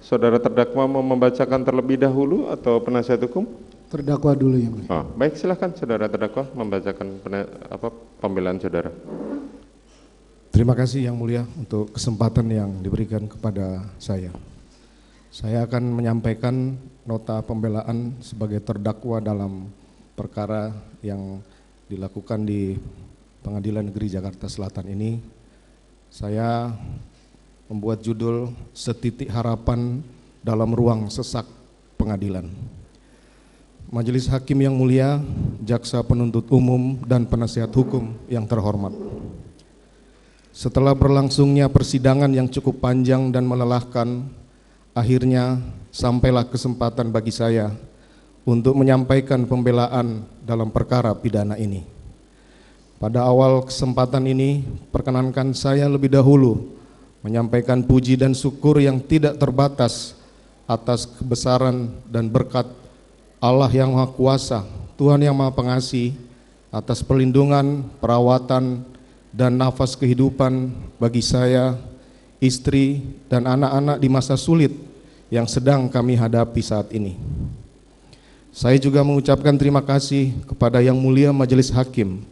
saudara terdakwa mau membacakan terlebih dahulu atau penasihat hukum? Terdakwa dulu yang mulia. Baik, silakan saudara terdakwa membacakan pembelaan saudara. Terima kasih yang mulia untuk kesempatan yang diberikan kepada saya. Saya akan menyampaikan nota pembelaan sebagai terdakwa dalam perkara yang dilakukan di Pengadilan Negeri Jakarta Selatan ini. Saya membuat judul Setitik Harapan dalam Ruang Sesak Pengadilan. Majelis Hakim yang mulia, Jaksa Penuntut Umum dan Penasihat Hukum yang terhormat. Setelah berlangsungnya persidangan yang cukup panjang dan melelahkan, akhirnya sampailah kesempatan bagi saya untuk menyampaikan pembelaan dalam perkara pidana ini. Pada awal kesempatan ini, perkenankan saya lebih dahulu menyampaikan puji dan syukur yang tidak terbatas atas kebesaran dan berkat Allah yang Maha Kuasa, Tuhan yang Maha Pengasih, atas perlindungan, perawatan, dan nafas kehidupan bagi saya, istri, dan anak-anak di masa sulit yang sedang kami hadapi saat ini. Saya juga mengucapkan terima kasih kepada Yang Mulia Majelis Hakim,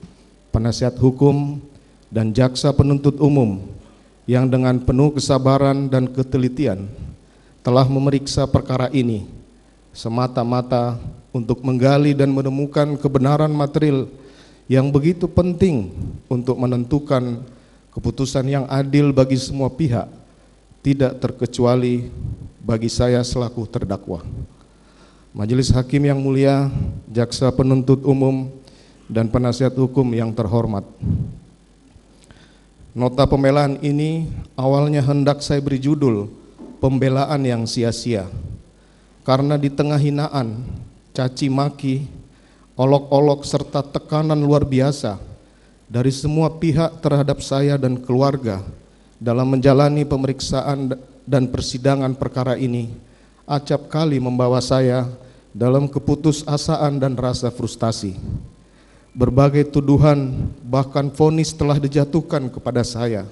Penasihat Hukum, dan Jaksa Penuntut Umum yang dengan penuh kesabaran dan ketelitian telah memeriksa perkara ini semata-mata untuk menggali dan menemukan kebenaran material yang begitu penting untuk menentukan keputusan yang adil bagi semua pihak, tidak terkecuali bagi saya selaku terdakwa. Majelis Hakim yang mulia, Jaksa Penuntut Umum, dan Penasihat Hukum yang terhormat. Nota pembelaan ini awalnya hendak saya beri judul Pembelaan yang Sia-sia, karena di tengah hinaan, caci maki, olok-olok serta tekanan luar biasa dari semua pihak terhadap saya dan keluarga dalam menjalani pemeriksaan dan persidangan perkara ini, acap kali membawa saya dalam keputusasaan dan rasa frustasi. Berbagai tuduhan bahkan vonis telah dijatuhkan kepada saya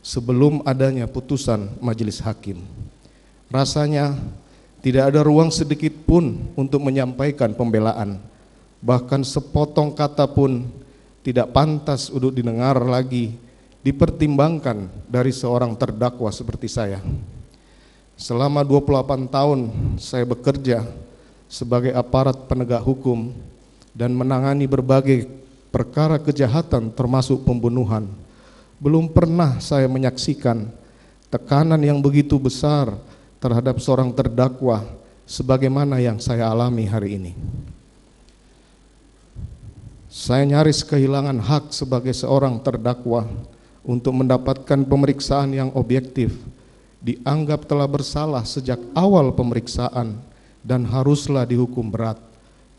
sebelum adanya putusan majelis hakim. Rasanya tidak ada ruang sedikit pun untuk menyampaikan pembelaan, bahkan sepotong kata pun tidak pantas untuk didengar lagi, dipertimbangkan dari seorang terdakwa seperti saya. Selama 28 tahun saya bekerja sebagai aparat penegak hukum dan menangani berbagai perkara kejahatan termasuk pembunuhan. Belum pernah saya menyaksikan tekanan yang begitu besar terhadap seorang terdakwa sebagaimana yang saya alami hari ini. Saya nyaris kehilangan hak sebagai seorang terdakwa untuk mendapatkan pemeriksaan yang objektif, dianggap telah bersalah sejak awal pemeriksaan dan haruslah dihukum berat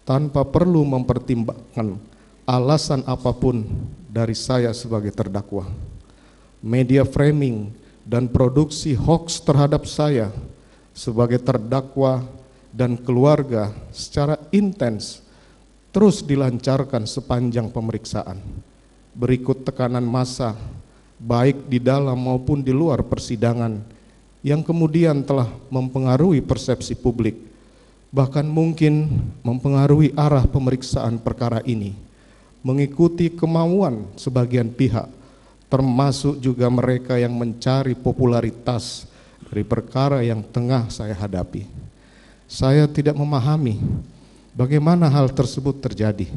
tanpa perlu mempertimbangkan alasan apapun dari saya sebagai terdakwa. Media framing dan produksi hoaks terhadap saya sebagai terdakwa dan keluarga secara intens terus dilancarkan sepanjang pemeriksaan. Berikut tekanan massa baik di dalam maupun di luar persidangan yang kemudian telah mempengaruhi persepsi publik, bahkan mungkin mempengaruhi arah pemeriksaan perkara ini, mengikuti kemauan sebagian pihak, termasuk juga mereka yang mencari popularitas dari perkara yang tengah saya hadapi. Saya tidak memahami bagaimana hal tersebut terjadi,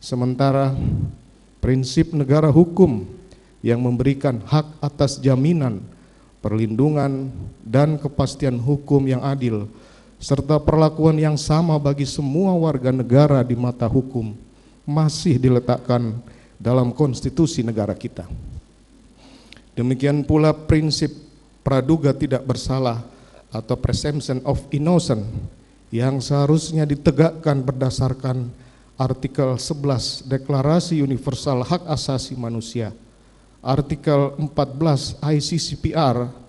sementara prinsip negara hukum yang memberikan hak atas jaminan, perlindungan, dan kepastian hukum yang adil serta perlakuan yang sama bagi semua warga negara di mata hukum masih diletakkan dalam konstitusi negara kita. Demikian pula prinsip praduga tidak bersalah atau presumption of innocence yang seharusnya ditegakkan berdasarkan artikel 11 Deklarasi Universal Hak Asasi Manusia, artikel 14 ICCPR,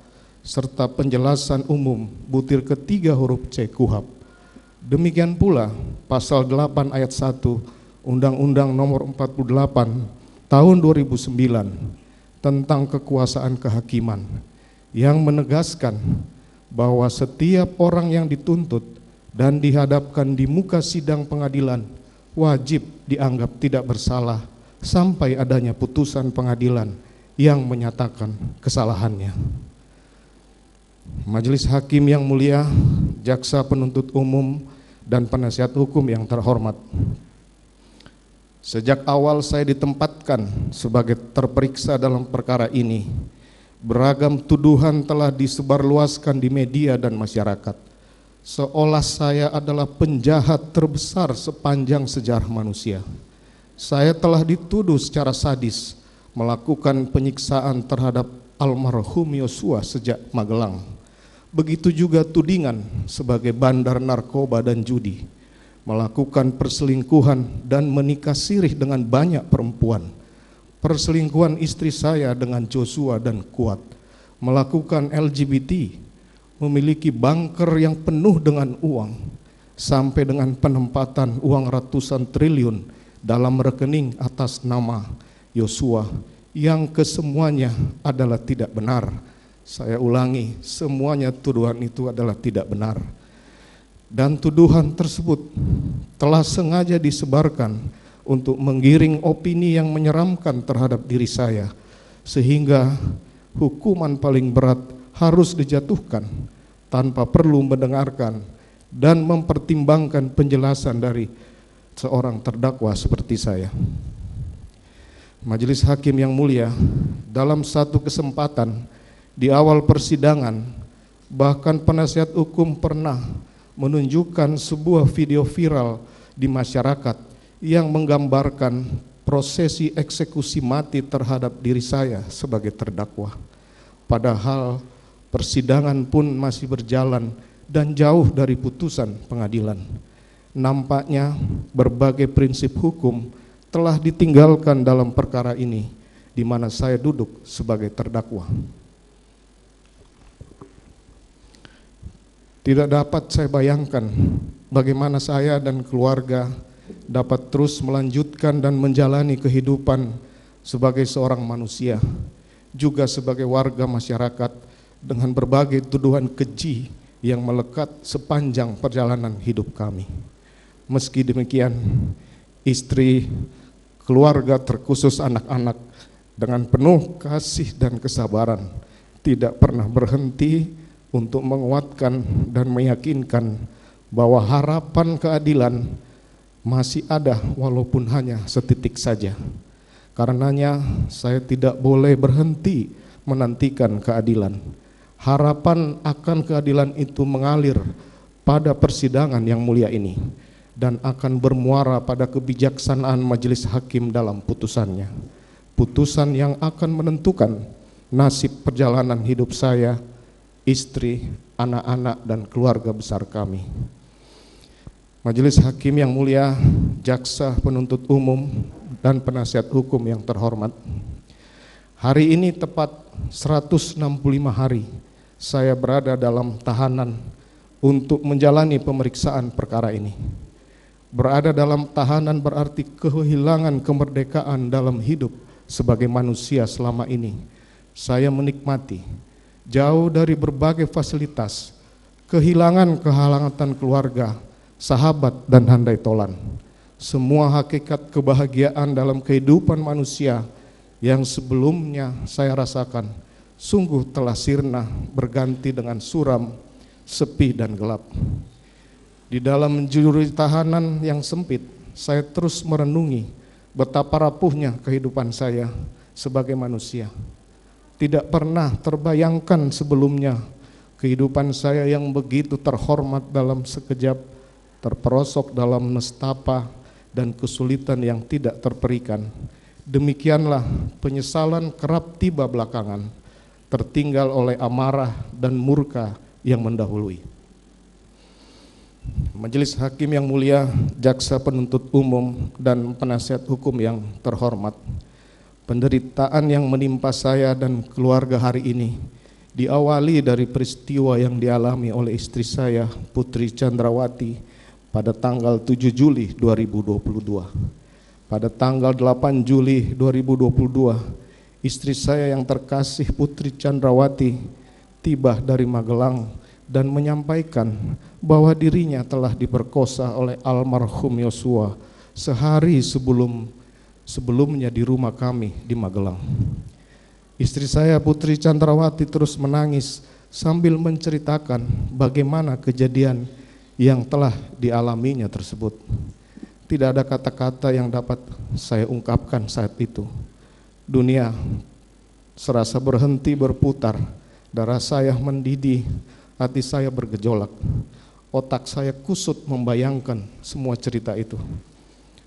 serta penjelasan umum butir ketiga huruf C KUHP. Demikian pula pasal 8 ayat 1 Undang-Undang Nomor 48 Tahun 2009 tentang kekuasaan kehakiman yang menegaskan bahwa setiap orang yang dituntut dan dihadapkan di muka sidang pengadilan wajib dianggap tidak bersalah sampai adanya putusan pengadilan yang menyatakan kesalahannya. Majelis Hakim yang mulia, jaksa penuntut umum, dan penasihat hukum yang terhormat. Sejak awal saya ditempatkan sebagai terperiksa dalam perkara ini, beragam tuduhan telah disebarluaskan di media dan masyarakat, seolah saya adalah penjahat terbesar sepanjang sejarah manusia. Saya telah dituduh secara sadis melakukan penyiksaan terhadap almarhum Yosua sejak Magelang. Begitu juga tudingan sebagai bandar narkoba dan judi, melakukan perselingkuhan dan menikah sirih dengan banyak perempuan, perselingkuhan istri saya dengan Joshua dan Kuat, melakukan LGBT, memiliki bunker yang penuh dengan uang, sampai dengan penempatan uang ratusan triliun dalam rekening atas nama Yosua, yang kesemuanya adalah tidak benar. Saya ulangi, semuanya tuduhan itu adalah tidak benar. Dan tuduhan tersebut telah sengaja disebarkan untuk menggiring opini yang menyeramkan terhadap diri saya, sehingga hukuman paling berat harus dijatuhkan tanpa perlu mendengarkan dan mempertimbangkan penjelasan dari seorang terdakwa seperti saya. Majelis Hakim yang mulia, dalam satu kesempatan di awal persidangan, bahkan penasihat hukum pernah menunjukkan sebuah video viral di masyarakat yang menggambarkan prosesi eksekusi mati terhadap diri saya sebagai terdakwa. Padahal persidangan pun masih berjalan dan jauh dari putusan pengadilan. Nampaknya berbagai prinsip hukum telah ditinggalkan dalam perkara ini, di mana saya duduk sebagai terdakwa. Tidak dapat saya bayangkan bagaimana saya dan keluarga dapat terus melanjutkan dan menjalani kehidupan sebagai seorang manusia, juga sebagai warga masyarakat, dengan berbagai tuduhan keji yang melekat sepanjang perjalanan hidup kami. Meski demikian, istri, keluarga, terkhusus anak-anak, dengan penuh kasih dan kesabaran tidak pernah berhenti untuk menguatkan dan meyakinkan bahwa harapan keadilan masih ada walaupun hanya setitik saja. Karenanya saya tidak boleh berhenti menantikan keadilan. Harapan akan keadilan itu mengalir pada persidangan yang mulia ini dan akan bermuara pada kebijaksanaan majelis hakim dalam putusannya. Putusan yang akan menentukan nasib perjalanan hidup saya, istri, anak-anak, dan keluarga besar kami. Majelis Hakim yang mulia, jaksa penuntut umum, dan penasihat hukum yang terhormat, hari ini tepat 165 hari saya berada dalam tahanan untuk menjalani pemeriksaan perkara ini. Berada dalam tahanan berarti kehilangan kemerdekaan dalam hidup sebagai manusia selama ini. Saya menikmati jauh dari berbagai fasilitas, kehilangan kehangatan keluarga, sahabat, dan handai tolan. Semua hakikat kebahagiaan dalam kehidupan manusia yang sebelumnya saya rasakan sungguh telah sirna berganti dengan suram, sepi, dan gelap. Di dalam juri tahanan yang sempit, saya terus merenungi betapa rapuhnya kehidupan saya sebagai manusia. Tidak pernah terbayangkan sebelumnya kehidupan saya yang begitu terhormat dalam sekejap terperosok dalam nestapa dan kesulitan yang tidak terperikan. Demikianlah penyesalan kerap tiba belakangan, tertinggal oleh amarah dan murka yang mendahului. Majelis Hakim yang mulia, jaksa penuntut umum, dan penasihat hukum yang terhormat, penderitaan yang menimpa saya dan keluarga hari ini diawali dari peristiwa yang dialami oleh istri saya, Putri Chandrawati, pada tanggal 7 Juli 2022. Pada tanggal 8 Juli 2022, istri saya yang terkasih Putri Chandrawati tiba dari Magelang dan menyampaikan bahwa dirinya telah diperkosa oleh almarhum Yosua sehari sebelumnya di rumah kami di Magelang. Istri saya Putri Chandrawati terus menangis sambil menceritakan bagaimana kejadian yang telah dialaminya tersebut. Tidak ada kata-kata yang dapat saya ungkapkan saat itu. Dunia serasa berhenti berputar, darah saya mendidih, hati saya bergejolak. Otak saya kusut membayangkan semua cerita itu.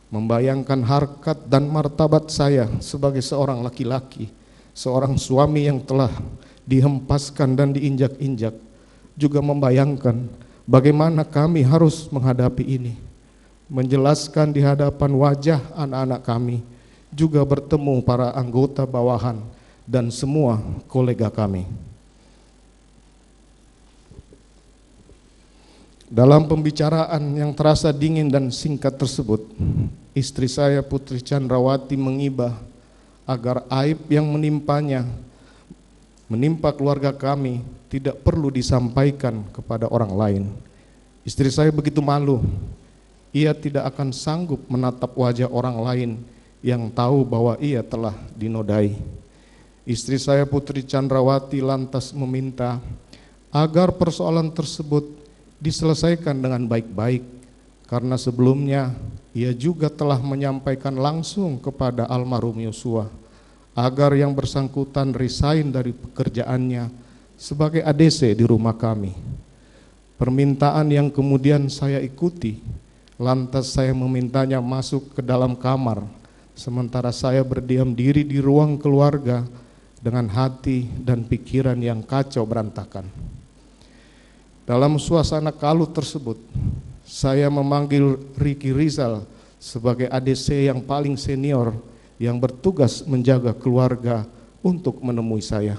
Membayangkan harkat dan martabat saya sebagai seorang laki-laki, seorang suami yang telah dihempaskan dan diinjak-injak. Juga membayangkan bagaimana kami harus menghadapi ini. Menjelaskan di hadapan wajah anak-anak kami, juga bertemu para anggota bawahan dan semua kolega kami. Dalam pembicaraan yang terasa dingin dan singkat tersebut, istri saya Putri Chandrawati mengibah agar aib yang menimpa keluarga kami tidak perlu disampaikan kepada orang lain. Istri saya begitu malu, ia tidak akan sanggup menatap wajah orang lain yang tahu bahwa ia telah dinodai. Istri saya Putri Chandrawati lantas meminta agar persoalan tersebut diselesaikan dengan baik-baik, karena sebelumnya ia juga telah menyampaikan langsung kepada almarhum Yosua agar yang bersangkutan resign dari pekerjaannya sebagai ADC di rumah kami. Permintaan yang kemudian saya ikuti, lantas saya memintanya masuk ke dalam kamar, sementara saya berdiam diri di ruang keluarga dengan hati dan pikiran yang kacau berantakan. Dalam suasana kalut tersebut, saya memanggil Ricky Rizal sebagai ADC yang paling senior yang bertugas menjaga keluarga untuk menemui saya.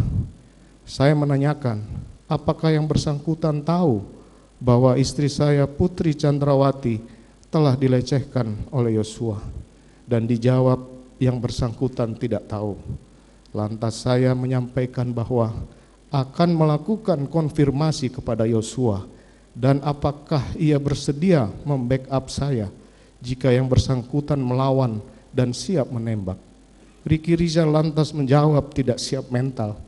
Saya menanyakan, apakah yang bersangkutan tahu bahwa istri saya Putri Chandrawati telah dilecehkan oleh Yosua? Dan dijawab yang bersangkutan tidak tahu. Lantas saya menyampaikan bahwa akan melakukan konfirmasi kepada Yosua dan apakah ia bersedia membackup saya jika yang bersangkutan melawan dan siap menembak. Ricky Rizal lantas menjawab tidak siap mental.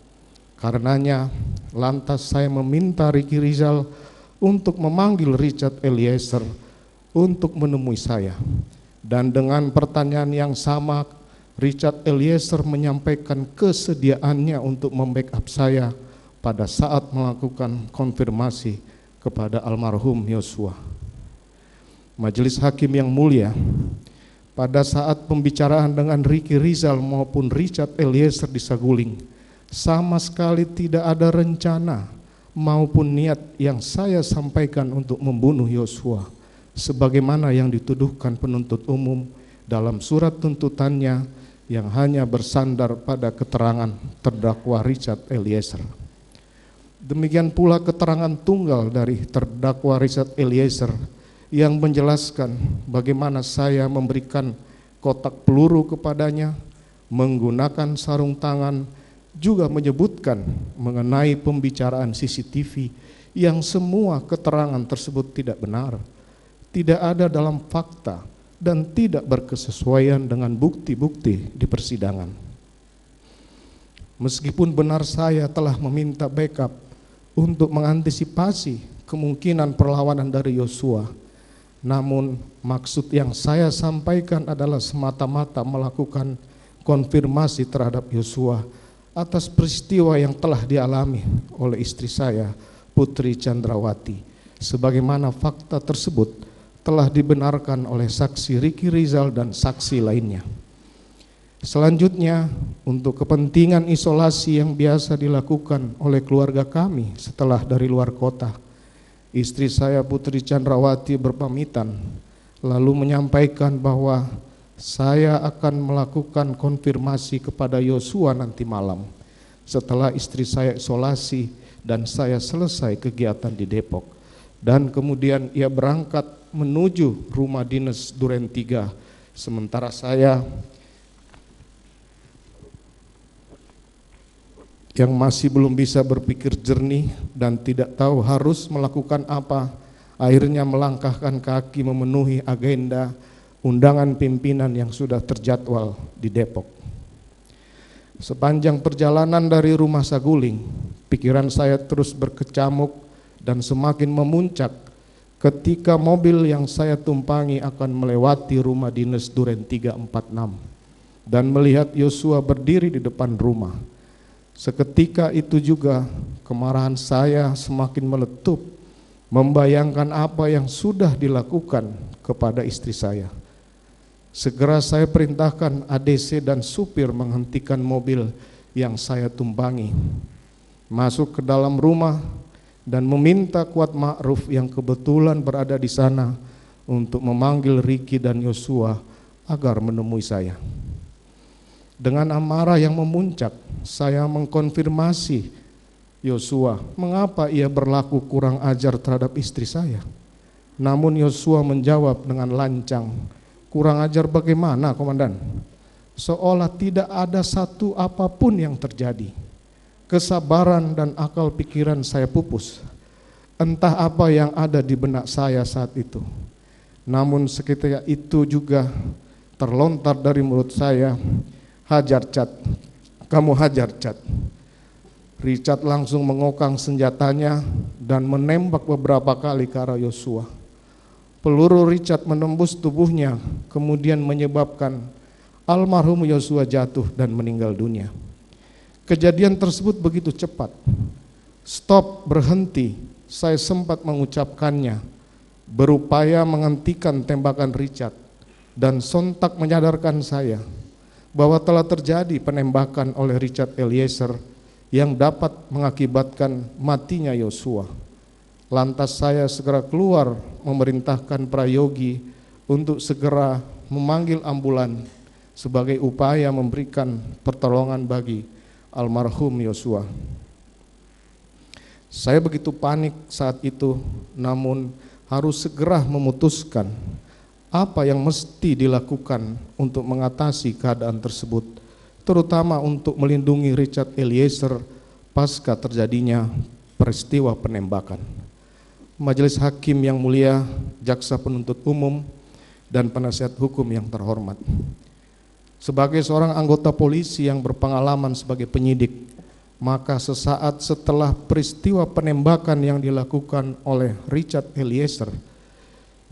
Karenanya lantas saya meminta Ricky Rizal untuk memanggil Richard Eliezer untuk menemui saya. Dan dengan pertanyaan yang sama, Richard Eliezer menyampaikan kesediaannya untuk membackup saya pada saat melakukan konfirmasi kepada almarhum Yosua. Majelis Hakim yang mulia, pada saat pembicaraan dengan Ricky Rizal maupun Richard Eliezer di Saguling, sama sekali tidak ada rencana maupun niat yang saya sampaikan untuk membunuh Yosua, sebagaimana yang dituduhkan penuntut umum dalam surat tuntutannya yang hanya bersandar pada keterangan terdakwa Richard Eliezer. Demikian pula keterangan tunggal dari terdakwa Richard Eliezer yang menjelaskan bagaimana saya memberikan kotak peluru kepadanya, menggunakan sarung tangan, juga menyebutkan mengenai pembicaraan CCTV yang semua keterangan tersebut tidak benar, tidak ada dalam fakta, dan tidak berkesesuaian dengan bukti-bukti di persidangan. Meskipun benar saya telah meminta backup untuk mengantisipasi kemungkinan perlawanan dari Yosua, namun maksud yang saya sampaikan adalah semata-mata melakukan konfirmasi terhadap Yosua atas peristiwa yang telah dialami oleh istri saya, Putri Chandrawati, sebagaimana fakta tersebut telah dibenarkan oleh saksi Ricky Rizal dan saksi lainnya. Selanjutnya, untuk kepentingan isolasi yang biasa dilakukan oleh keluarga kami setelah dari luar kota, istri saya Putri Chandrawati berpamitan lalu menyampaikan bahwa saya akan melakukan konfirmasi kepada Yosua nanti malam setelah istri saya isolasi dan saya selesai kegiatan di Depok. Dan kemudian ia berangkat menuju rumah dinas Duren 3, sementara saya yang masih belum bisa berpikir jernih dan tidak tahu harus melakukan apa, akhirnya melangkahkan kaki memenuhi agenda undangan pimpinan yang sudah terjadwal di Depok. Sepanjang perjalanan dari rumah Saguling, pikiran saya terus berkecamuk dan semakin memuncak ketika mobil yang saya tumpangi akan melewati rumah dinas Duren 346 dan melihat Yosua berdiri di depan rumah. Seketika itu juga kemarahan saya semakin meletup, membayangkan apa yang sudah dilakukan kepada istri saya. Segera saya perintahkan ADC dan supir menghentikan mobil yang saya tumpangi, masuk ke dalam rumah dan meminta Kuat Ma'ruf yang kebetulan berada di sana untuk memanggil Ricky dan Yosua agar menemui saya. Dengan amarah yang memuncak, saya mengkonfirmasi Yosua mengapa ia berlaku kurang ajar terhadap istri saya. Namun Yosua menjawab dengan lancang, "Kurang ajar bagaimana, Komandan? Seolah tidak ada satu apapun yang terjadi. Kesabaran dan akal pikiran saya pupus. Entah apa yang ada di benak saya saat itu. Namun seketika itu juga terlontar dari mulut saya, 'Hajar Cat, kamu hajar Cat.' Richard langsung mengokang senjatanya dan menembak beberapa kali ke arah Yosua. Peluru Richard menembus tubuhnya, kemudian menyebabkan almarhum Yosua jatuh dan meninggal dunia. Kejadian tersebut begitu cepat. Stop, berhenti, saya sempat mengucapkannya, berupaya menghentikan tembakan Richard, dan sontak menyadarkan saya bahwa telah terjadi penembakan oleh Richard Eliezer yang dapat mengakibatkan matinya Yosua. Lantas saya segera keluar memerintahkan Prayogi untuk segera memanggil ambulan sebagai upaya memberikan pertolongan bagi almarhum Yosua. Saya begitu panik saat itu, namun harus segera memutuskan apa yang mesti dilakukan untuk mengatasi keadaan tersebut, terutama untuk melindungi Richard Eliezer pasca terjadinya peristiwa penembakan. Majelis Hakim yang mulia, Jaksa Penuntut Umum, dan penasihat hukum yang terhormat. Sebagai seorang anggota polisi yang berpengalaman sebagai penyidik, maka sesaat setelah peristiwa penembakan yang dilakukan oleh Richard Eliezer,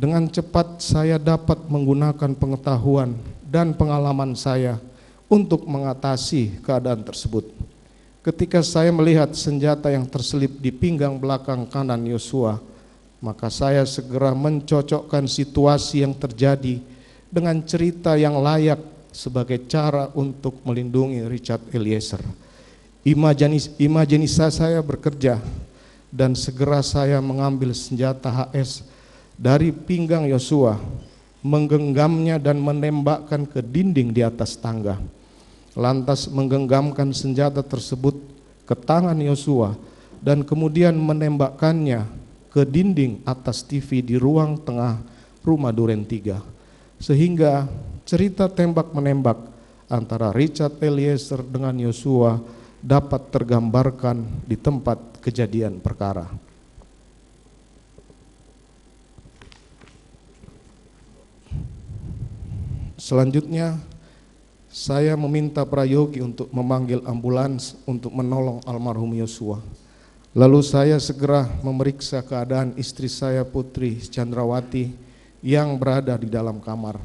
dengan cepat saya dapat menggunakan pengetahuan dan pengalaman saya untuk mengatasi keadaan tersebut. Ketika saya melihat senjata yang terselip di pinggang belakang kanan Yosua, maka saya segera mencocokkan situasi yang terjadi dengan cerita yang layak sebagai cara untuk melindungi Richard Eliezer. Imajinasi saya bekerja dan segera saya mengambil senjata HS dari pinggang Yosua, menggenggamnya dan menembakkan ke dinding di atas tangga. Lantas menggenggamkan senjata tersebut ke tangan Yosua dan kemudian menembakkannya ke dinding atas TV di ruang tengah rumah Duren 3, sehingga cerita tembak-menembak antara Richard Eliezer dengan Yosua dapat tergambarkan di tempat kejadian perkara. Selanjutnya, saya meminta Prayogi untuk memanggil ambulans untuk menolong almarhum Yosua. Lalu saya segera memeriksa keadaan istri saya, Putri Chandrawati, yang berada di dalam kamar,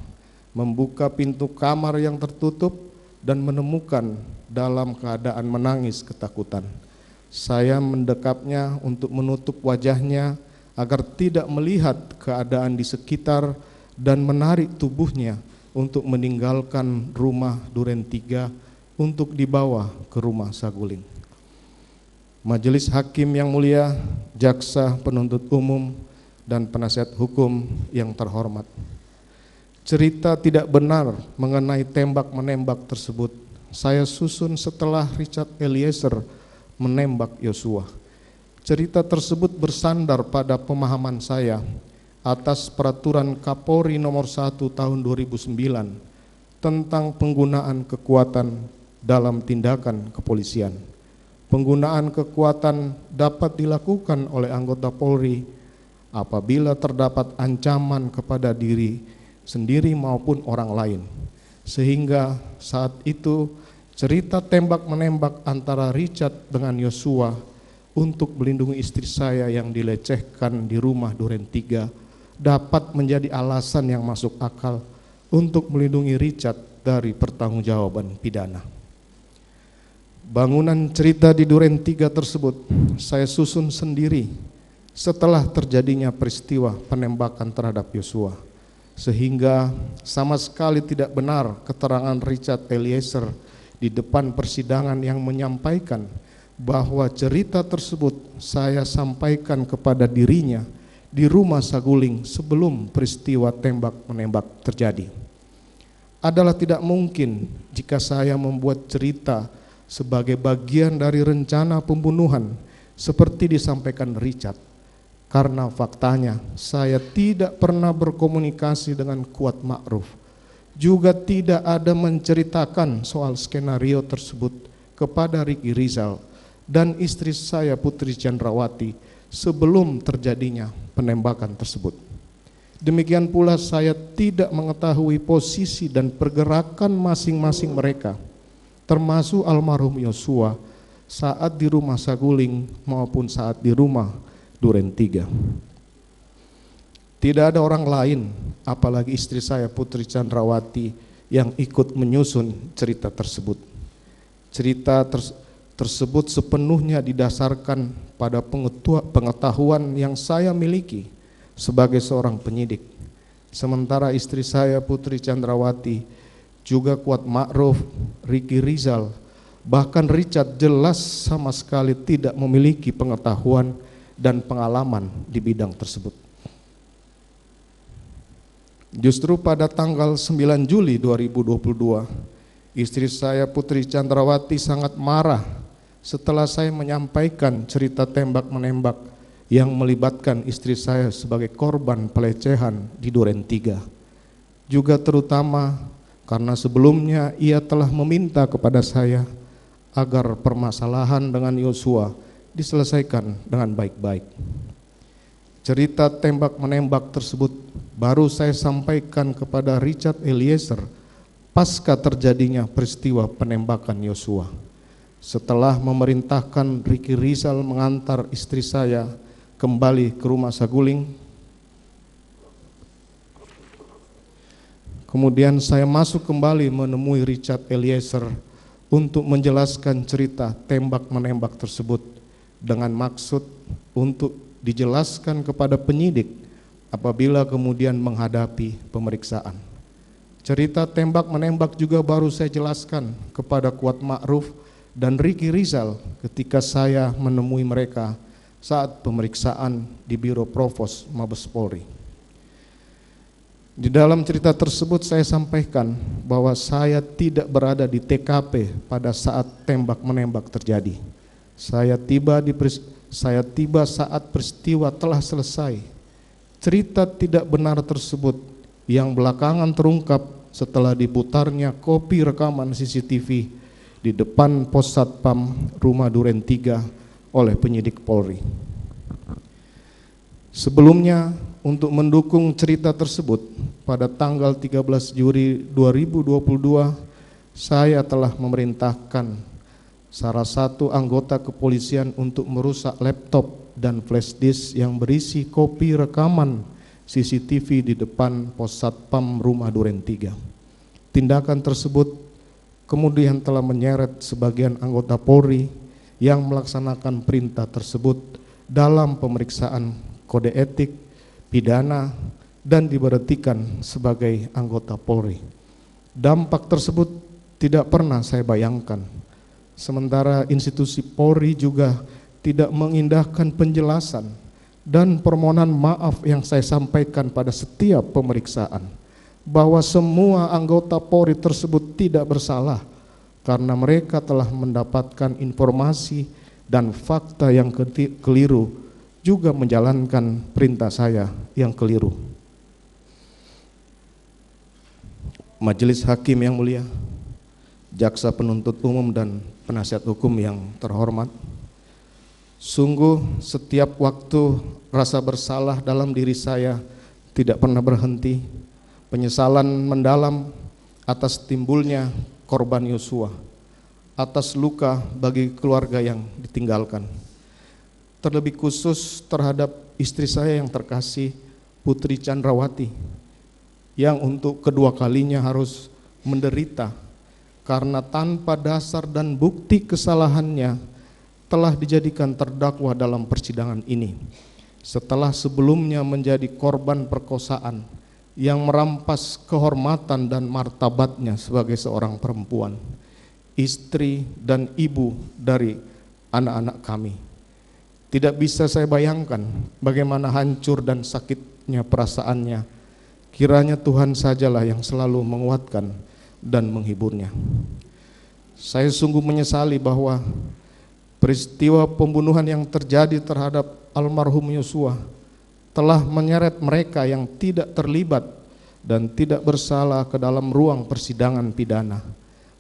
membuka pintu kamar yang tertutup dan menemukan dalam keadaan menangis ketakutan. Saya mendekapnya untuk menutup wajahnya agar tidak melihat keadaan di sekitar dan menarik tubuhnya untuk meninggalkan rumah Duren 3 untuk dibawa ke rumah Saguling. Majelis Hakim yang mulia, Jaksa Penuntut Umum, dan penasihat hukum yang terhormat. Cerita tidak benar mengenai tembak-menembak tersebut saya susun setelah Richard Eliezer menembak Yosua. Cerita tersebut bersandar pada pemahaman saya atas peraturan Kapolri nomor 1 tahun 2009 tentang penggunaan kekuatan dalam tindakan kepolisian. Penggunaan kekuatan dapat dilakukan oleh anggota Polri apabila terdapat ancaman kepada diri sendiri maupun orang lain. Sehingga saat itu cerita tembak-menembak antara Richard dengan Yosua untuk melindungi istri saya yang dilecehkan di rumah Duren 3 dapat menjadi alasan yang masuk akal untuk melindungi Richard dari pertanggungjawaban pidana. Bangunan cerita di Duren 3 tersebut saya susun sendiri setelah terjadinya peristiwa penembakan terhadap Yosua, sehingga sama sekali tidak benar keterangan Richard Eliezer di depan persidangan yang menyampaikan bahwa cerita tersebut saya sampaikan kepada dirinya di rumah Saguling sebelum peristiwa tembak-menembak terjadi. Adalah tidak mungkin jika saya membuat cerita sebagai bagian dari rencana pembunuhan seperti disampaikan Richard, karena faktanya saya tidak pernah berkomunikasi dengan Kuat Ma'ruf, juga tidak ada menceritakan soal skenario tersebut kepada Ricky Rizal dan istri saya Putri Chandrawati sebelum terjadinya penembakan tersebut. Demikian pula saya tidak mengetahui posisi dan pergerakan masing-masing mereka, termasuk almarhum Yosua saat di rumah Saguling maupun saat di rumah Duren 3. Tidak ada orang lain, apalagi istri saya Putri Chandrawati, yang ikut menyusun cerita tersebut. Cerita tersebut sepenuhnya didasarkan pada pengetahuan yang saya miliki sebagai seorang penyidik. Sementara istri saya Putri Chandrawati, juga Kuat Ma'ruf, Ricky Rizal, bahkan Richard jelas sama sekali tidak memiliki pengetahuan dan pengalaman di bidang tersebut. Justru pada tanggal 9 Juli 2022, istri saya Putri Chandrawati sangat marah setelah saya menyampaikan cerita tembak-menembak yang melibatkan istri saya sebagai korban pelecehan di Duren 3. Juga terutama karena sebelumnya ia telah meminta kepada saya agar permasalahan dengan Yosua diselesaikan dengan baik-baik. Cerita tembak-menembak tersebut baru saya sampaikan kepada Richard Eliezer pasca terjadinya peristiwa penembakan Yosua. Setelah memerintahkan Ricky Rizal mengantar istri saya kembali ke rumah Saguling, kemudian saya masuk kembali menemui Richard Eliezer untuk menjelaskan cerita tembak-menembak tersebut dengan maksud untuk dijelaskan kepada penyidik apabila kemudian menghadapi pemeriksaan. Cerita tembak-menembak juga baru saya jelaskan kepada Kuat Ma'ruf dan Ricky Rizal ketika saya menemui mereka saat pemeriksaan di Biro Provos Mabes Polri. Di dalam cerita tersebut saya sampaikan bahwa saya tidak berada di TKP pada saat tembak-menembak terjadi. Saya tiba saat peristiwa telah selesai. Cerita tidak benar tersebut yang belakangan terungkap setelah diputarnya kopi rekaman CCTV di depan pos Satpam rumah Duren 3 oleh penyidik Polri. Sebelumnya, untuk mendukung cerita tersebut, pada tanggal 13 Juli 2022, saya telah memerintahkan salah satu anggota kepolisian untuk merusak laptop dan flash disk yang berisi kopi rekaman CCTV di depan pos Satpam rumah Duren 3. Tindakan tersebut kemudian telah menyeret sebagian anggota Polri yang melaksanakan perintah tersebut dalam pemeriksaan kode etik, pidana, dan diberhentikan sebagai anggota Polri. Dampak tersebut tidak pernah saya bayangkan. Sementara institusi Polri juga tidak mengindahkan penjelasan dan permohonan maaf yang saya sampaikan pada setiap pemeriksaan, bahwa semua anggota Polri tersebut tidak bersalah karena mereka telah mendapatkan informasi dan fakta yang keliru, juga menjalankan perintah saya yang keliru. Majelis Hakim yang mulia, jaksa penuntut umum dan penasihat hukum yang terhormat, Sungguh setiap waktu rasa bersalah dalam diri saya tidak pernah berhenti. Penyesalan mendalam atas timbulnya korban Yosua, atas luka bagi keluarga yang ditinggalkan. Terlebih khusus terhadap istri saya yang terkasih, Putri Chandrawati, yang untuk kedua kalinya harus menderita karena tanpa dasar dan bukti kesalahannya telah dijadikan terdakwa dalam persidangan ini, setelah sebelumnya menjadi korban perkosaan yang merampas kehormatan dan martabatnya sebagai seorang perempuan, istri dan ibu dari anak-anak kami. Tidak bisa saya bayangkan bagaimana hancur dan sakitnya perasaannya. Kiranya Tuhan sajalah yang selalu menguatkan dan menghiburnya. Saya sungguh menyesali bahwa peristiwa pembunuhan yang terjadi terhadap almarhum Yosua telah menyeret mereka yang tidak terlibat dan tidak bersalah ke dalam ruang persidangan pidana.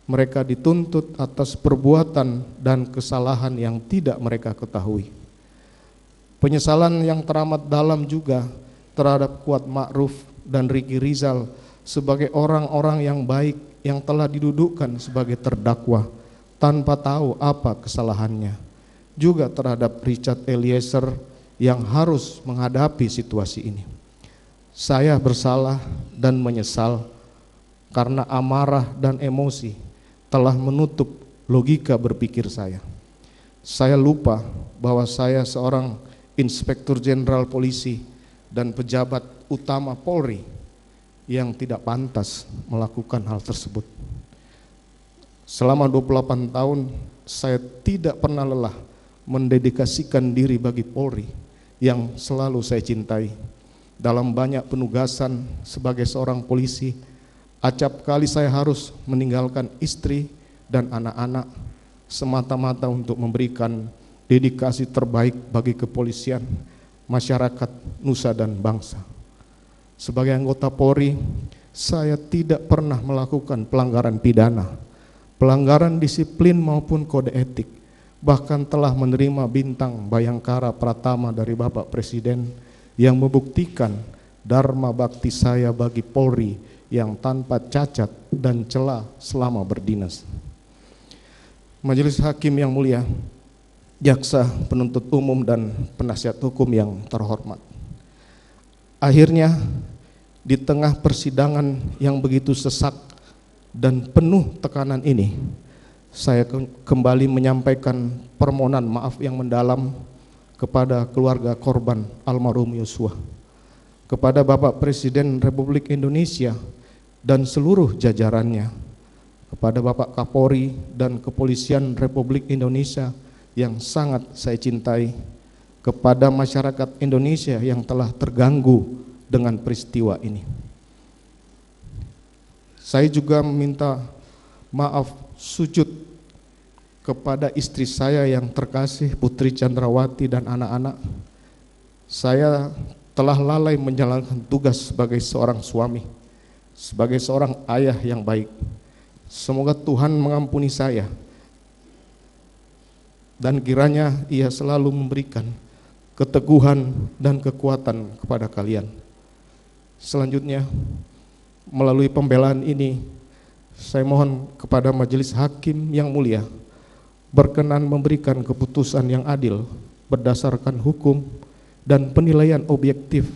Mereka dituntut atas perbuatan dan kesalahan yang tidak mereka ketahui. Penyesalan yang teramat dalam juga terhadap Kuat Ma'ruf dan Ricky Rizal sebagai orang-orang yang baik yang telah didudukkan sebagai terdakwa tanpa tahu apa kesalahannya. Juga terhadap Richard Eliezer yang harus menghadapi situasi ini. Saya bersalah dan menyesal karena amarah dan emosi telah menutup logika berpikir saya. Saya lupa bahwa saya seorang Inspektur Jenderal Polisi dan pejabat utama Polri yang tidak pantas melakukan hal tersebut. Selama 28 tahun saya tidak pernah lelah mendedikasikan diri bagi Polri yang selalu saya cintai. Dalam banyak penugasan sebagai seorang polisi, acap kali saya harus meninggalkan istri dan anak-anak semata-mata untuk memberikan dedikasi terbaik bagi kepolisian, masyarakat, nusa dan bangsa. Sebagai anggota Polri, saya tidak pernah melakukan pelanggaran pidana, pelanggaran disiplin maupun kode etik, bahkan telah menerima bintang Bayangkara Pratama dari Bapak Presiden yang membuktikan dharma bakti saya bagi Polri yang tanpa cacat dan celah selama berdinas. Majelis Hakim yang mulia, jaksa penuntut umum dan penasihat hukum yang terhormat. Akhirnya di tengah persidangan yang begitu sesak dan penuh tekanan ini, saya kembali menyampaikan permohonan maaf yang mendalam kepada keluarga korban almarhum Yosua, kepada Bapak Presiden Republik Indonesia dan seluruh jajarannya, kepada Bapak Kapolri dan Kepolisian Republik Indonesia yang sangat saya cintai, kepada masyarakat Indonesia yang telah terganggu dengan peristiwa ini. Saya juga meminta maaf sujud kepada istri saya yang terkasih Putri Chandrawati dan anak-anak. Saya telah lalai menjalankan tugas sebagai seorang suami, sebagai seorang ayah yang baik. Semoga Tuhan mengampuni saya dan kiranya Ia selalu memberikan keteguhan dan kekuatan kepada kalian. Selanjutnya, melalui pembelaan ini, saya mohon kepada majelis hakim yang mulia berkenan memberikan keputusan yang adil berdasarkan hukum dan penilaian objektif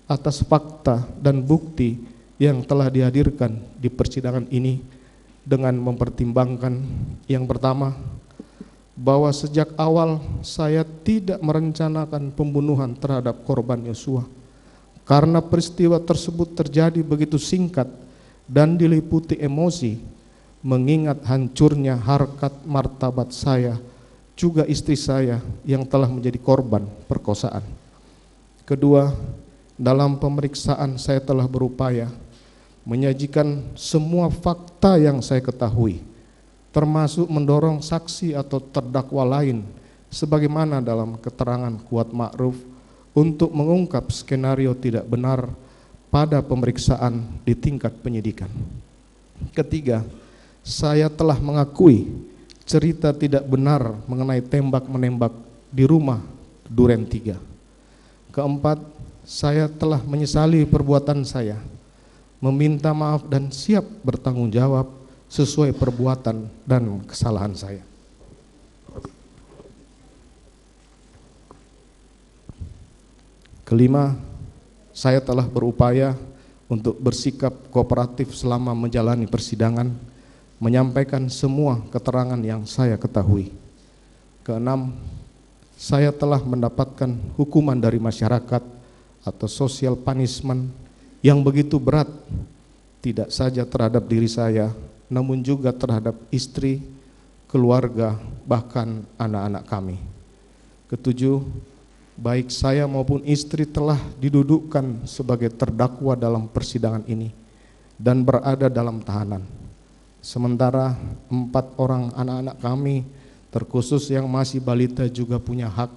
atas fakta dan bukti yang telah dihadirkan di persidangan ini dengan mempertimbangkan yang pertama, bahwa sejak awal saya tidak merencanakan pembunuhan terhadap korban Yosua karena peristiwa tersebut terjadi begitu singkat dan diliputi emosi, mengingat hancurnya harkat martabat saya, juga istri saya yang telah menjadi korban perkosaan. Kedua, dalam pemeriksaan saya telah berupaya menyajikan semua fakta yang saya ketahui, termasuk mendorong saksi atau terdakwa lain sebagaimana dalam keterangan Kuat Ma'ruf untuk mengungkap skenario tidak benar pada pemeriksaan di tingkat penyidikan. Ketiga, saya telah mengakui cerita tidak benar mengenai tembak-menembak di rumah Duren 3. Keempat, saya telah menyesali perbuatan saya, meminta maaf dan siap bertanggung jawab sesuai perbuatan dan kesalahan saya. Kelima, saya telah berupaya untuk bersikap kooperatif selama menjalani persidangan, menyampaikan semua keterangan yang saya ketahui. Keenam, saya telah mendapatkan hukuman dari masyarakat atau social punishment yang begitu berat, tidak saja terhadap diri saya, namun juga terhadap istri, keluarga, bahkan anak-anak kami. Ketujuh, baik saya maupun istri telah didudukkan sebagai terdakwa dalam persidangan ini dan berada dalam tahanan. Sementara 4 orang anak-anak kami, terkhusus yang masih balita, juga punya hak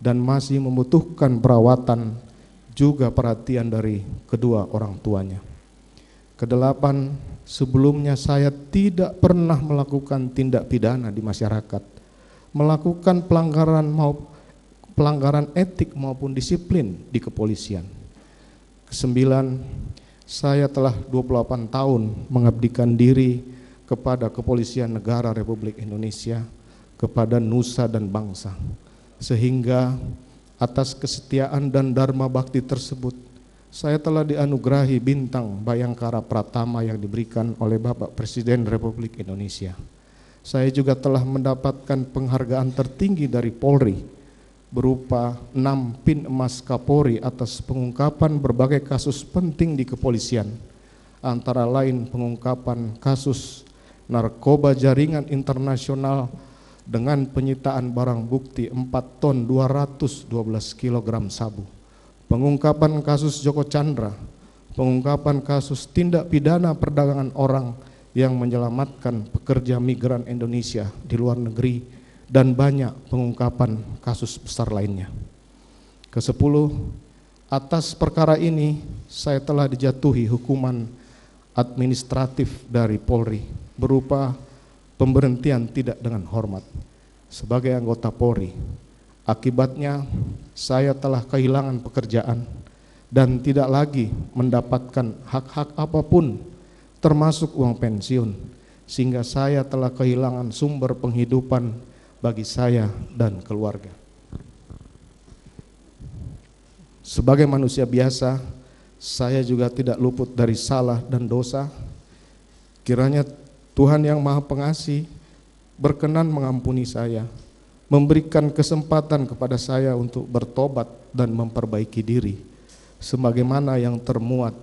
dan masih membutuhkan perawatan juga perhatian dari kedua orang tuanya. Kedelapan, sebelumnya saya tidak pernah melakukan tindak pidana di masyarakat, melakukan pelanggaran etik maupun disiplin di kepolisian. Kesembilan, saya telah 28 tahun mengabdikan diri kepada Kepolisian Negara Republik Indonesia, kepada nusa dan bangsa, sehingga atas kesetiaan dan dharma bakti tersebut saya telah dianugerahi bintang Bayangkara Pratama yang diberikan oleh Bapak Presiden Republik Indonesia. Saya juga telah mendapatkan penghargaan tertinggi dari Polri berupa 6 Pin Emas Kapolri atas pengungkapan berbagai kasus penting di kepolisian, antara lain pengungkapan kasus narkoba jaringan internasional dengan penyitaan barang bukti 4 ton 212 kg sabu, pengungkapan kasus Joko Chandra, pengungkapan kasus tindak pidana perdagangan orang yang menyelamatkan pekerja migran Indonesia di luar negeri, dan banyak pengungkapan kasus besar lainnya. Kesepuluh, atas perkara ini saya telah dijatuhi hukuman administratif dari Polri berupa pemberhentian tidak dengan hormat sebagai anggota Polri. Akibatnya saya telah kehilangan pekerjaan dan tidak lagi mendapatkan hak-hak apapun termasuk uang pensiun, sehingga saya telah kehilangan sumber penghidupan bagi saya dan keluarga. Sebagai manusia biasa, saya juga tidak luput dari salah dan dosa. Kiranya Tuhan yang Maha Pengasih berkenan mengampuni saya, memberikan kesempatan kepada saya untuk bertobat dan memperbaiki diri, sebagaimana yang termuat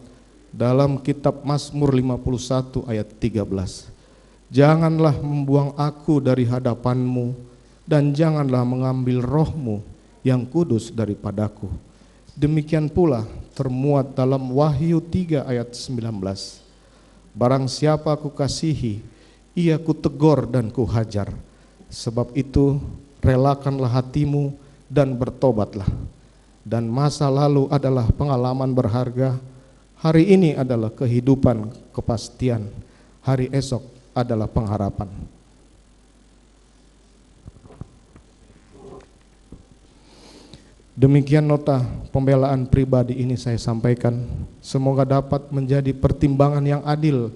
dalam kitab Mazmur 51 ayat 13. Janganlah membuang aku dari hadapan-Mu, dan janganlah mengambil roh-Mu yang kudus daripadaku. Demikian pula termuat dalam Wahyu 3 ayat 19. Barang siapa ku kasihi, ia ku tegur dan ku hajar. Sebab itu relakanlah hatimu dan bertobatlah. Dan masa lalu adalah pengalaman berharga, hari ini adalah kehidupan kepastian, hari esok adalah pengharapan. Demikian nota pembelaan pribadi ini saya sampaikan. Semoga dapat menjadi pertimbangan yang adil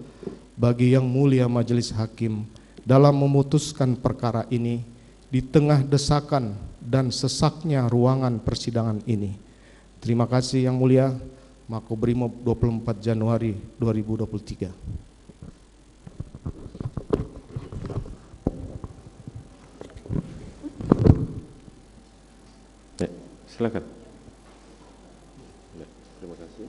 bagi yang mulia majelis hakim dalam memutuskan perkara ini di tengah desakan dan sesaknya ruangan persidangan ini. Terima kasih yang mulia. Makobrimob 24 Januari 2023. Silakan. Terima kasih.